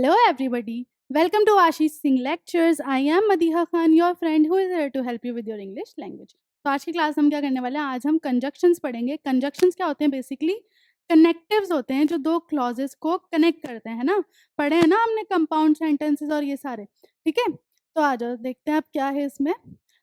Hello everybody. Welcome to Ashish Singh Lectures. I am Madiha Khan, your friend who is here to help you with your English language. तो आज की class हम क्या करने वाले हैं, आज हम कंजक्शंस पढ़ेंगे। कंजक्शंस क्या होते हैं? बेसिकली कनेक्टिव्स होते हैं जो दो क्लॉजेस को कनेक्ट करते हैं, है ना? पढ़े हैं ना हमने कंपाउंड सेंटेंसेस और ये सारे, ठीक है? तो आ जाओ देखते हैं अब क्या है इसमें।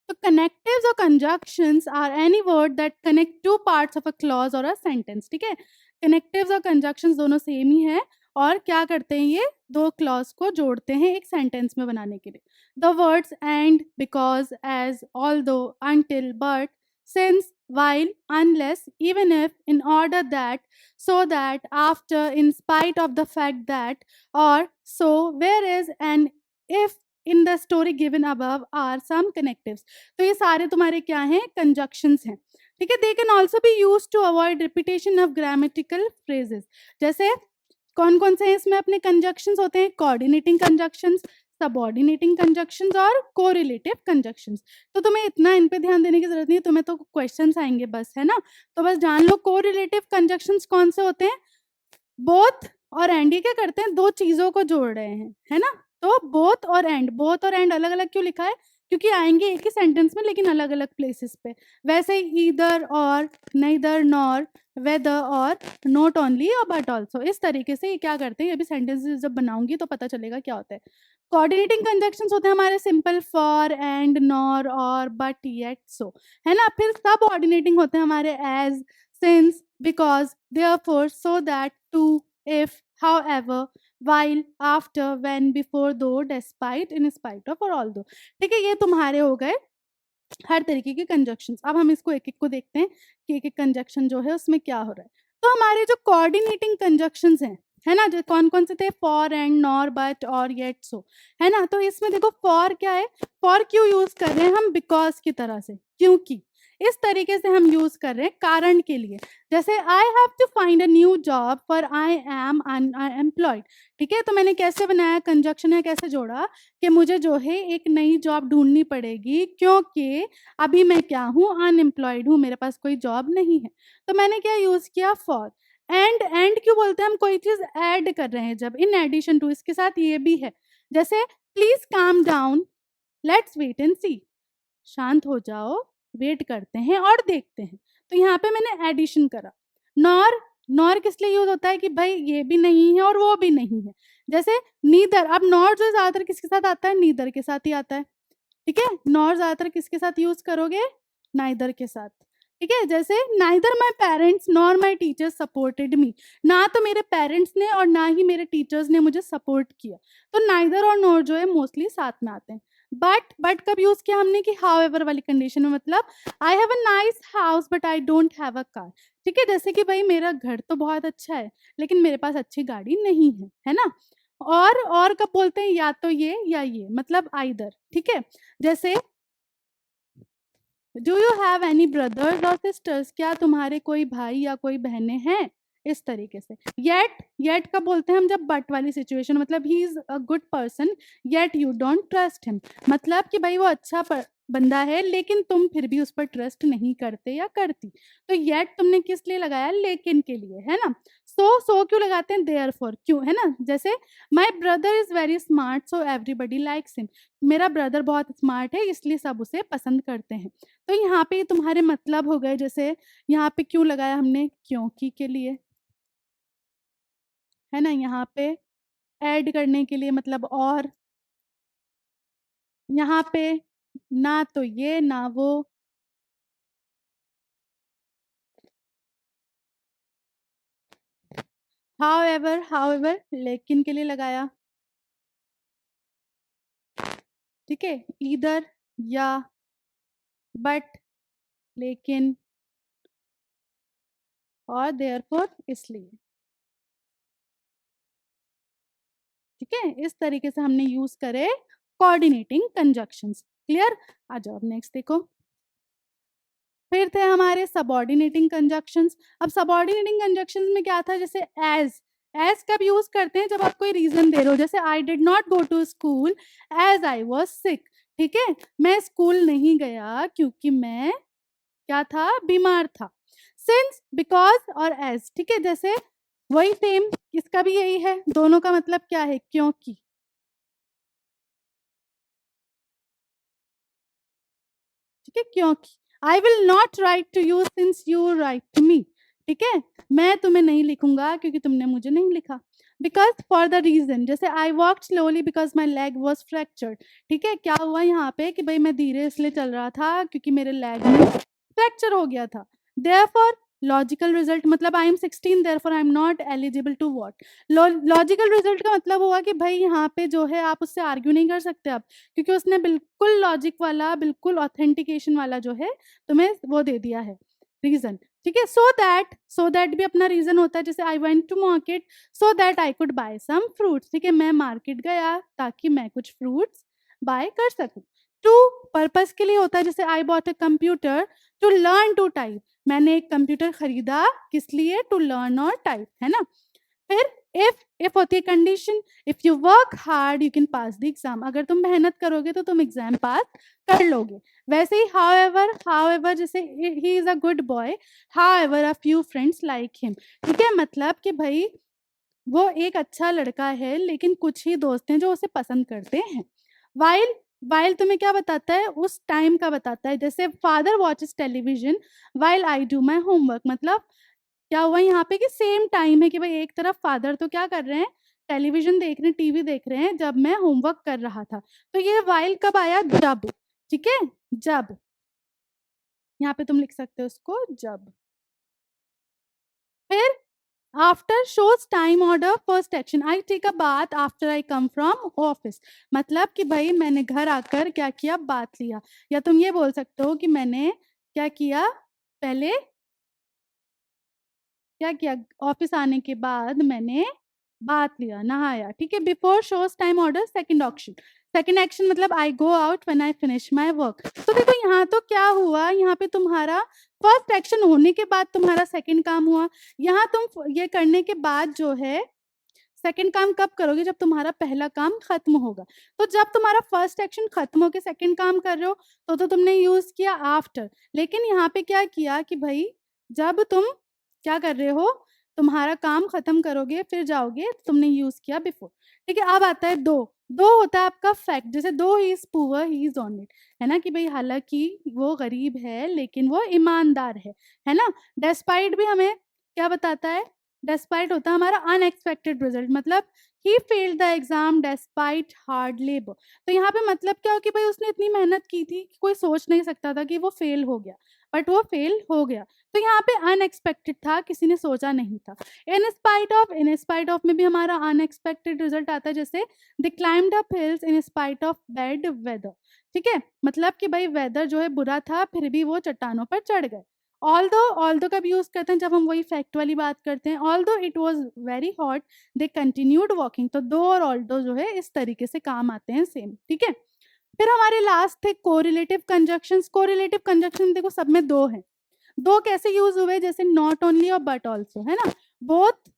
तो कनेक्टिव्स और conjunctions are any word that connect two parts of a clause और अ सेंटेंस, ठीक है? कनेक्टिव्स और कंजक्शंस दोनों सेम ही है और क्या करते हैं, ये दो क्लॉज को जोड़ते हैं एक सेंटेंस में बनाने के लिए। The words and, because, as, although, until, but, since, while, unless, even if, in order that, so that, after, in spite of the fact that, or so, whereas, and if in the story given above are some connectives। तो ये सारे तुम्हारे क्या हैं? Conjunctions हैं, ठीक है? They can also be use to avoid repetition of grammatical phrases. जैसे कौन कौन से हैं इसमें अपने कंजक्शंस होते हैं? कोऑर्डिनेटिंग कंजक्शंस, सबऑर्डिनेटिंग कंजक्शंस और कोरिलेटिव कंजक्शंस। तो तुम्हें इतना इन पे ध्यान देने की जरूरत नहीं है, तुम्हें तो क्वेश्चंस आएंगे बस, है ना? तो बस जान लो कोरिलेटिव कंजक्शंस कौन से होते हैं। बोथ और एंड, ये क्या करते हैं? दो चीजों को जोड़ रहे हैं, है ना? तो बोथ और एंड, बोथ और एंड अलग अलग क्यों लिखा है? क्योंकि आएंगे एक ही सेंटेंस में लेकिन अलग अलग प्लेसेस पे। वैसे ही ईदर और, neither नॉर, वेदर और, नॉट ओनली और बट ऑल्सो, इस तरीके से ये क्या करते हैं, ये भी सेंटेंसेस जब बनाऊंगी तो पता चलेगा क्या होता है। कोऑर्डिनेटिंग कंजक्शंस होते हैं हमारे सिंपल, फॉर, एंड, नॉर, और, बट, येट, सो, है ना? फिर सब ऑर्डिनेटिंग होते हैं हमारे as, since, because, therefore, so that, to, if, however, while, after, when, before, though, despite, in spite of और although, ठीक है? ये तुम्हारे हो गए हर तरीके के कंजक्शंस। अब हम इसको एक एक को देखते हैं कि एक एक कंजक्शन जो है उसमें क्या हो रहा है। तो हमारे जो कोऑर्डिनेटिंग कंजक्शंस हैं, है ना, जो कौन कौन से थे? फॉर, एंड, नॉर, बट और येट, सो, है ना? तो इसमें देखो फॉर क्या है, फॉर क्यों यूज कर रहे हैं हम? बिकॉज की तरह से, क्योंकि इस तरीके से हम यूज कर रहे हैं कारण के लिए। जैसे I have to find a new job for I am unemployed, ठीक है? तो मैंने कैसे बनाया कंजक्शन है, कैसे जोड़ा कि मुझे जो है एक नई जॉब ढूंढनी पड़ेगी क्योंकि अभी मैं क्या हूँ? अनएम्प्लॉयड हूँ, मेरे पास कोई जॉब नहीं है। तो मैंने क्या यूज किया? फॉर। एंड क्यों बोलते हैं? हम कोई चीज ऐड कर रहे हैं जब, इन एडिशन टू, इसके साथ ये भी है। जैसे please calm down, let's wait and see, शांत हो जाओ, वेट करते हैं और देखते हैं। तो यहाँ पे मैंने एडिशन करा। नॉर, नॉर किस लिए यूज होता है कि भाई ये भी नहीं है और वो भी नहीं है। जैसे नीदर, अब नॉर जो ज्यादातर किसके साथ आता है? नीदर के साथ ही आता है, ठीक है? नॉर ज्यादातर किसके साथ यूज करोगे? नाइदर के साथ, ठीक है? जैसे neither my parents nor my teachers supported me, ना तो मेरे पेरेंट्स ने और ना ही मेरे टीचर्स ने मुझे सपोर्ट किया। तो नाइदर और नॉर जो है मोस्टली साथ में आते हैं। बट कब यूज किया हमने? कि हाउ एवर वाली कंडीशन में, मतलब I have a nice house but I don't have a car, ठीक है? जैसे कि भाई मेरा घर तो बहुत अच्छा है लेकिन मेरे पास अच्छी गाड़ी नहीं है ना? और कब बोलते हैं? या तो ये या ये, मतलब आइदर, ठीक है? जैसे do you have any brothers और सिस्टर्स, क्या तुम्हारे कोई भाई या कोई बहनें हैं? इस तरीके से। येट कब बोलते हैं हम? जब बट वाली सिचुएशन, मतलब he is a good person yet you don't trust him, मतलब कि भाई वो अच्छा बंदा है लेकिन तुम फिर भी उस पर ट्रस्ट नहीं करते या करती। तो येट तुमने किस लिए लगाया? लेकिन के लिए, है ना? सो क्यों लगाते हैं? देयरफॉर, क्यों, है ना? जैसे my brother is very smart so everybody likes him, मेरा ब्रदर बहुत स्मार्ट है इसलिए सब उसे पसंद करते हैं। तो यहाँ पे तुम्हारे मतलब हो गए। जैसे यहाँ पे क्यों लगाया हमने? क्योंकि के लिए, है ना? यहाँ पे ऐड करने के लिए, मतलब और। यहाँ पे ना तो ये ना वो, हाउएवर लेकिन के लिए लगाया, ठीक है? ईदर या, बट, लेकिन और देयरफॉर, इसलिए, ठीक है? इस तरीके से हमने यूज करे कोऑर्डिनेटिंग कंजक्शंस। क्लियर? आ जाओ अब नेक्स्ट देखो। फिर थे हमारे सबऑर्डिनेटिंग कंजक्शंस। अब सबऑर्डिनेटिंग कंजक्शंस में क्या था? जैसे एज कब यूज करते हैं? जब आप कोई रीजन दे रहे हो। जैसे I did not go to school as I was sick, ठीक है? मैं स्कूल नहीं गया क्योंकि मैं क्या था? बीमार था। सिंस, बिकॉज और एज, ठीक है? जैसे वही सेम इसका भी यही है, दोनों का मतलब क्या है, क्योंकि। ठीक है, क्योंकि I will not write to you since you write to me. ठीक है, मैं तुम्हें नहीं लिखूंगा क्योंकि तुमने मुझे नहीं लिखा। बिकॉज फॉर द रीजन, जैसे I walk slowly because my leg was fractured. ठीक है, क्या हुआ यहाँ पे कि भाई मैं धीरे इसलिए चल रहा था क्योंकि मेरे लेग में फ्रैक्चर हो गया था। देयरफॉर लॉजिकल रिजल्ट मतलब I am 16, therefore I am not eligible to vote. Logical result का मतलब हुआ कि भाई यहाँ पे जो है आप उससे आर्ग्यू नहीं कर सकते अब, क्योंकि उसने बिल्कुल लॉजिक वाला, बिल्कुल ऑथेंटिकेशन वाला जो है तुम्हें वो दे दिया है रीजन। ठीक है, सो दैट भी अपना रीजन होता है, जैसे I went to market so that I could buy some fruits. ठीक है, मैं मार्केट गया ताकि मैं कुछ फ्रूट्स बाय कर सकूं। टू पर्पस के लिए होता है, जैसे I bought a computer to learn to type. मैंने एक कंप्यूटर खरीदा किस लिए, टू लर्न और टाइप, है ना। फिर इफ होती है condition, if you work hard you can pass the exam. अगर तुम मेहनत करोगे तो तुम एग्जाम पास कर लोगे। वैसे ही हाउएवर जैसे he is a good boy, however a few friends like him. ठीक है, मतलब कि भाई वो एक अच्छा लड़का है लेकिन कुछ ही दोस्त हैं जो उसे पसंद करते हैं। वाइल वाइल तुम्हें क्या बताता है, उस टाइम का बताता है, जैसे father watches television while I do my homework. मतलब क्या हुआ यहाँ पे कि सेम टाइम है कि भाई एक तरफ फादर तो क्या कर रहे हैं, टेलीविजन देख रहे हैं, टीवी देख रहे हैं, जब मैं होमवर्क कर रहा था। तो ये वाइल कब आया, जब। ठीक है, जब, यहाँ पे तुम लिख सकते हो उसको जब। फिर after shows time order first action, I take a bath after I come from office. मतलब कि भाई मैंने घर आकर क्या किया, बात लिया। या तुम ये बोल सकते हो कि मैंने क्या किया, पहले क्या किया, ऑफिस आने के बाद मैंने बात लिया, नहाया। ठीक है, before shows time order second option, second action मतलब I go out when I finish my work. तो देखो यहाँ तो क्या हुआ, यहाँ पे तुम्हारा फर्स्ट एक्शन होने के बाद तुम्हारा सेकंड काम हुआ। यहाँ तुम ये करने के बाद जो है सेकंड काम कब करोगे, जब तुम्हारा पहला काम खत्म होगा। तो जब तुम्हारा फर्स्ट एक्शन खत्म होके सेकंड काम कर रहे हो तो तुमने यूज किया आफ्टर। लेकिन यहाँ पे क्या किया कि भाई जब तुम क्या कर रहे हो, तुम्हारा काम खत्म करोगे फिर जाओगे, तो तुमने यूज किया बिफोर। ठीक है, अब आता है दो। दो होता है आपका फैक्ट, जैसे दो he is poor he is on it, है ना, कि भाई हालांकि वो गरीब है लेकिन वो ईमानदार है ना। डेस्पाइट भी हमें क्या बताता है, डेस्पाइट होता है हमारा अनएक्सपेक्टेड रिजल्ट, मतलब he failed the exam despite hard labour. तो यहाँ पे मतलब क्या हो कि भाई उसने इतनी मेहनत की थी कि कोई सोच नहीं सकता था कि वो फेल हो गया, बट वो फेल हो गया। तो यहाँ पे अनएक्सपेक्टेड था, किसी ने सोचा नहीं था। इन स्पाइट ऑफ में भी हमारा अनएक्सपेक्टेड रिजल्ट आता है, जैसे they climbed up hills in spite of bad weather. ठीक है, मतलब कि भाई वेदर जो है बुरा था फिर भी वो चट्टानों पर चढ़ गए। ऑल्दो कब यूज करते हैं, जब हम वही फैक्ट वाली बात करते हैं, although it was very hot they continued walking. तो दो और ऑल्दो जो है इस तरीके से काम आते हैं सेम। ठीक है, फिर हमारे लास्ट थे कोरिलेटिव कंजक्शंस। कोरिलेटिव कंजक्शन देखो सब में दो हैं, दो कैसे यूज हुए, जैसे नॉट ओनली और बट ऑल्सो, है ना। बोथ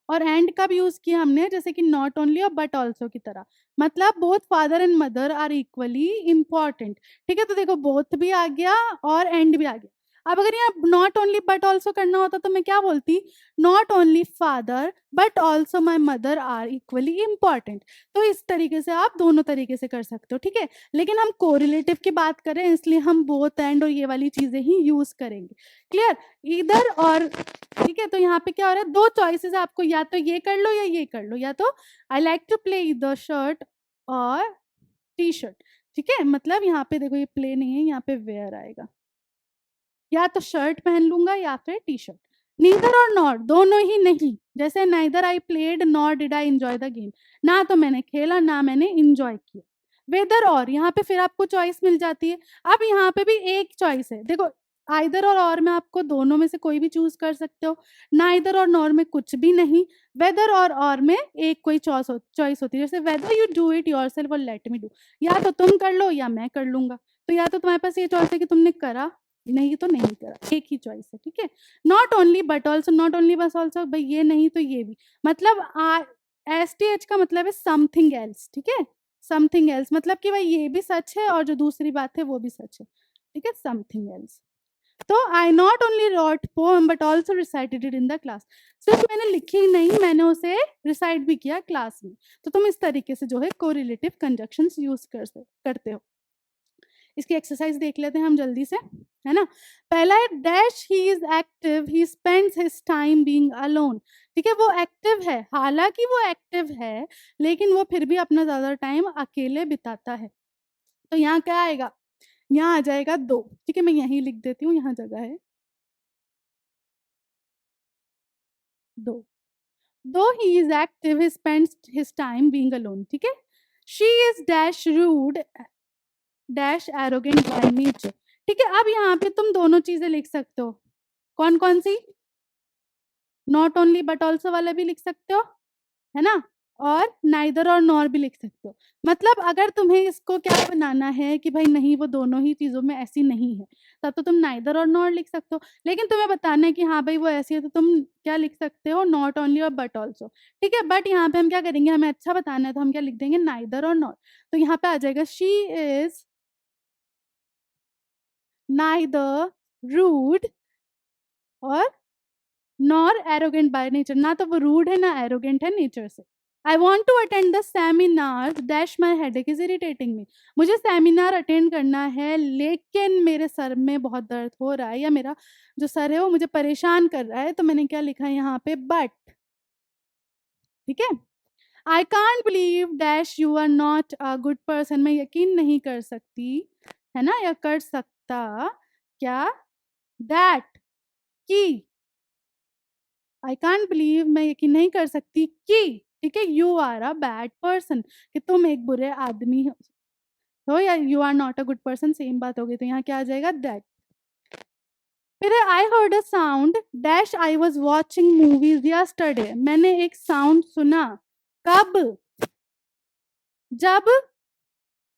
और एंड कब यूज किया हमने, जैसे कि नॉट ओनली और बट ऑल्सो की तरह। मतलब both father and mother are equally important. ठीक है, तो देखो बोथ भी आ गया और एंड भी आ गया। अब अगर यहाँ नॉट ओनली बट ऑल्सो करना होता तो मैं क्या बोलती, not only father but also my mother are equally important. तो इस तरीके से आप दोनों तरीके से कर सकते हो। ठीक है, लेकिन हम कोरिलेटिव की बात करें इसलिए हम बोथ एंड और ये वाली चीजें ही यूज करेंगे। क्लियर, इधर और। ठीक है, तो यहाँ पे क्या हो रहा है, दो चॉइसेस है आपको, या तो ये कर लो या ये कर लो, या तो I like to play the shirt और टी शर्ट। ठीक है, मतलब यहाँ पे देखो ये प्ले नहीं है, यहाँ पे वेयर आएगा, या तो शर्ट पहन लूंगा या फिर टी शर्ट। नीदर और नॉट दोनों ही नहीं, जैसे neither I played nor did I enjoy the game, ना तो मैंने खेला ना मैंने इंजॉय किया। वेदर और, यहाँ पे फिर आपको चॉइस मिल जाती है। अब यहाँ पे भी एक चॉइस है, देखो आइदर और में आपको दोनों में से कोई भी चूज कर सकते हो, नाइदर और नॉर में कुछ भी नहीं। वेदर और में एक कोई चॉइस होती है, जैसे whether you do it your self और लेट मी डू, या तो तुम कर लो या मैं कर लूंगा। तो या तो तुम्हारे पास ये चॉइस है कि तुमने करा, नहीं तो नहीं करा, एक ही चॉइस है। ठीक है, not only but also, not only बस ऑल्सो, भाई ये नहीं तो ये भी, मतलब एस टी एच का मतलब है समथिंग एल्स। ठीक है, समथिंग एल्स मतलब कि भाई ये भी सच है और जो दूसरी बात है वो भी सच है। ठीक है, समथिंग एल्स। तो I not only wrote poem but also recited it in the class. सिर्फ मैंने लिखी ही नहीं, मैंने उसे रिसाइट भी किया क्लास में। तो तुम इस तरीके से जो है कोरिलेटिव कंजक्शंस यूज करते हो। इसकी एक्सरसाइज देख लेते हैं हम जल्दी से, है ना। पहला है dash he is active, he spends his time being alone. ठीक है, वो एक्टिव है, हालांकि वो एक्टिव है लेकिन वो फिर भी अपना ज्यादा टाइम अकेले बिताता है। तो यहाँ क्या आएगा, यहाँ आ जाएगा 2। ठीक है, मैं यहीं लिख देती हूँ, यहाँ जगह है 2। Though he is active he spends his time being alone. ठीक है, she is dash rude dash arrogant by nature. ठीक है, अब यहाँ पे तुम दोनों चीजें लिख सकते हो। कौन कौन सी, नॉट ओनली बट ऑल्सो वाला भी लिख सकते हो, है ना, और नाइदर और नॉर भी लिख सकते हो। मतलब अगर तुम्हें इसको क्या बनाना है कि भाई नहीं वो दोनों ही चीजों में ऐसी नहीं है, तब तो तुम नाइदर और नॉर लिख सकते हो। लेकिन तुम्हें बताना है कि हाँ भाई वो ऐसी है, तो तुम क्या लिख सकते हो, नॉट ओनली और बट ऑल्सो। ठीक है, बट यहाँ पे हम क्या करेंगे, हमें अच्छा बताना है तो हम क्या लिख देंगे, नाइदर और नॉर। तो यहाँ पे आ जाएगा शी इज नाइदर रूड और नॉर एरोगेंट बाय नेचर। ना तो वो रूड है ना एरोगेंट है नेचर से। I want to attend the seminar dash my headache is irritating me. मुझे सेमिनार अटेंड करना है लेकिन मेरे सर में बहुत दर्द हो रहा है, या मेरा जो सर है वो मुझे परेशान कर रहा है। तो मैंने क्या लिखा है यहाँ पे, बट। ठीक है, I can't believe dash you are not a good person. मैं यकीन नहीं कर सकती, है ना, या कर सकता क्या, दैट की, आई कांट बिलीव मैं यकीन नहीं कर सकती कि, ठीक है, you are a bad person, कि तुम एक बुरे आदमी हो, या you are not a good person, same बात होगी। तो यहाँ क्या आ जाएगा, दैट। फिर I heard a sound dash I was watching movies yesterday. मैंने एक साउंड सुना, कब, जब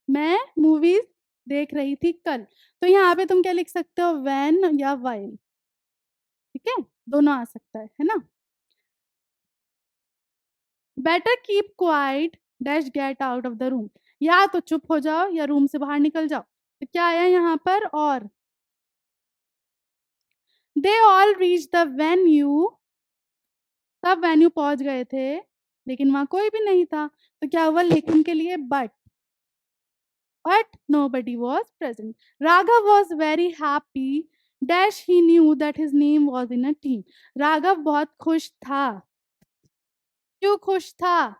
मैं मूवीज देख रही थी कल। तो यहाँ पे तुम क्या लिख सकते हो, वैन या वाइल। ठीक है, दोनों आ सकता है ना। Better keep quiet dash get out of the room. या तो चुप हो जाओ या रूम से बाहर निकल जाओ। तो क्या आया यहाँ पर, और they all reach the venue. सब वेन्यू पहुंच गए थे लेकिन वहां कोई भी नहीं था। तो क्या हुआ, लेकिन के लिए but nobody was present. Raghav was very happy dash he knew that his name was in a team. Raghav बहुत खुश था। क्यों खुश था,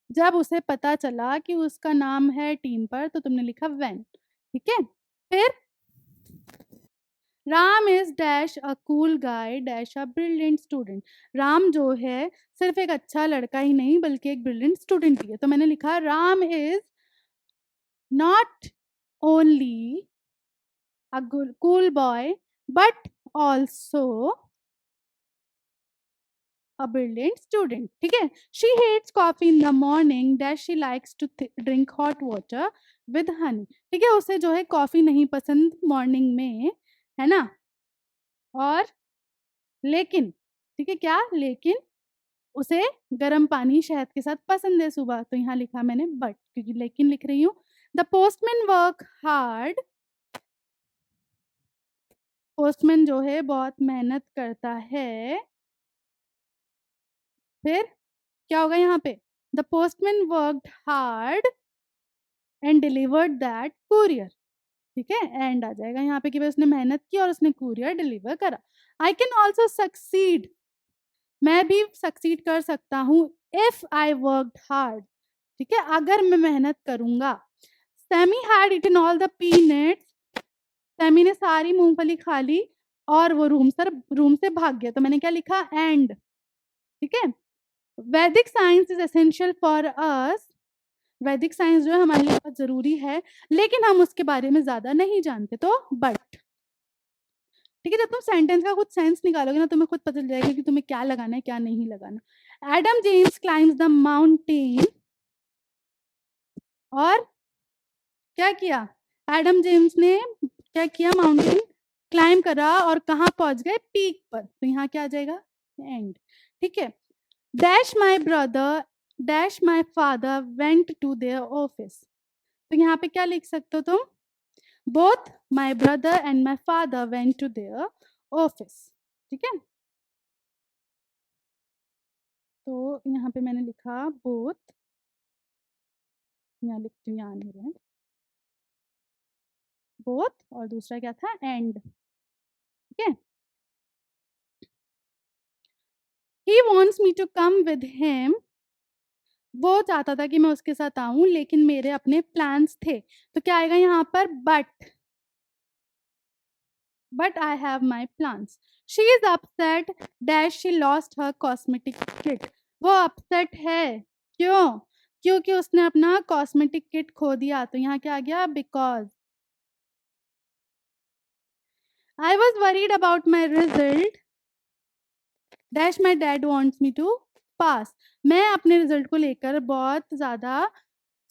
जब उसे पता चला कि उसका नाम है टीम पर, तो तुमने लिखा व्हेन। ठीक है, फिर Ram is dash a cool guy dash a brilliant student. Ram जो है सिर्फ एक अच्छा लड़का ही नहीं बल्कि एक ब्रिलियंट स्टूडेंट भी है। तो मैंने लिखा Ram is not only a cool boy but also a brilliant student। ठीक है, she hates coffee in the morning dash she likes to drink hot water with honey। ठीक है, उसे जो है कॉफी नहीं पसंद मॉर्निंग में, है ना, और लेकिन, ठीक है, क्या लेकिन उसे गर्म पानी शहद के साथ पसंद है सुबह। तो यहाँ लिखा मैंने बट, क्योंकि लेकिन लिख रही हूँ। The postman work hard, postman जो है बहुत मेहनत करता है। फिर क्या होगा यहाँ पे, the postman worked hard and delivered that courier. ठीक है, एंड आ जाएगा यहाँ पे कि भाई उसने मेहनत की और उसने कुरियर डिलीवर करा। आई कैन ऑल्सो सक्सीड, मैं भी सक्सीड कर सकता हूँ, इफ आई वर्कड हार्ड। ठीक है, अगर मैं मेहनत करूंगा। Sammy had eaten all the peanuts, Sammy ने सारी मूंगफली खा ली और वो रूम से भाग गया। तो मैंने क्या लिखा, एंड। ठीक है, वैदिक science is essential for us. वैदिक साइंस जो है हमारे लिए बहुत जरूरी है लेकिन हम उसके बारे में ज्यादा नहीं जानते। तो बट, ठीक है, जब तुम सेंटेंस का खुद सेंस निकालोगे ना तुम्हें खुद पता चल जाएगा कि तुम्हें क्या लगाना है क्या नहीं लगाना। Adam James climbs the mountain, और क्या किया, एडम जेम्स ने क्या किया, माउंटेन क्लाइम करा और कहाँ पहुंच गए, पीक पर। तो यहाँ क्या आ जाएगा, एंड। ठीक है, dash my brother dash my father went to their office. तो यहाँ पे क्या लिख सकते हो तुम? Both my brother and my father went to their office. ठीक है, तो यहाँ पे मैंने लिखा बोथ, यहाँ लिखती हूँ, यहाँ नहीं है, बोथ और दूसरा क्या था? एंड। ठीक है, he wants me to come with him, वो चाहता था कि मैं उसके साथ आऊं, लेकिन मेरे अपने प्लान्स थे। तो क्या आएगा यहाँ पर? But I have my plans. She is upset dash she lost her cosmetic kit. वो अपसेट है, क्यों? क्योंकि उसने अपना कॉस्मेटिक किट खो दिया। तो यहाँ क्या आ गया? Because. I was worried about my result dash my dad wants me to pass. मैं अपने रिजल्ट को लेकर बहुत ज़्यादा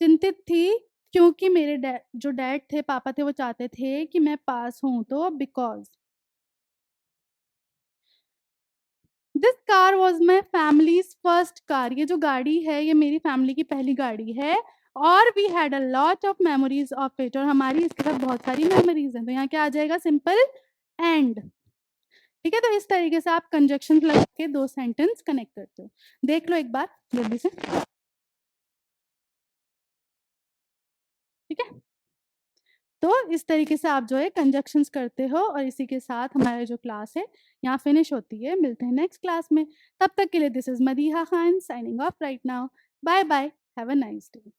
चिंतित थी, क्योंकि मेरे जो डैड थे, पापा थे, वो चाहते थे कि मैं पास हूँ। तो because. This car was my families first car. ये जो गाड़ी है, ये मेरी फैमिली की पहली गाड़ी है। और we had a lot of memories of it, और हमारी इसके साथ बहुत सारी मेमोरीज हैं। तो यहाँ क्या आ जाएगा? Simple and. ठीक है, तो इस तरीके से आप कंजक्शन लगा के दो सेंटेंस कनेक्ट करते हो। देख लो एक बार जल्दी से। ठीक है, तो इस तरीके से आप जो है कंजक्शंस करते हो, और इसी के साथ हमारी जो क्लास है यहाँ फिनिश होती है। मिलते हैं नेक्स्ट क्लास में, तब तक के लिए this is Madiha Khan signing off right now. Bye bye, have a nice day.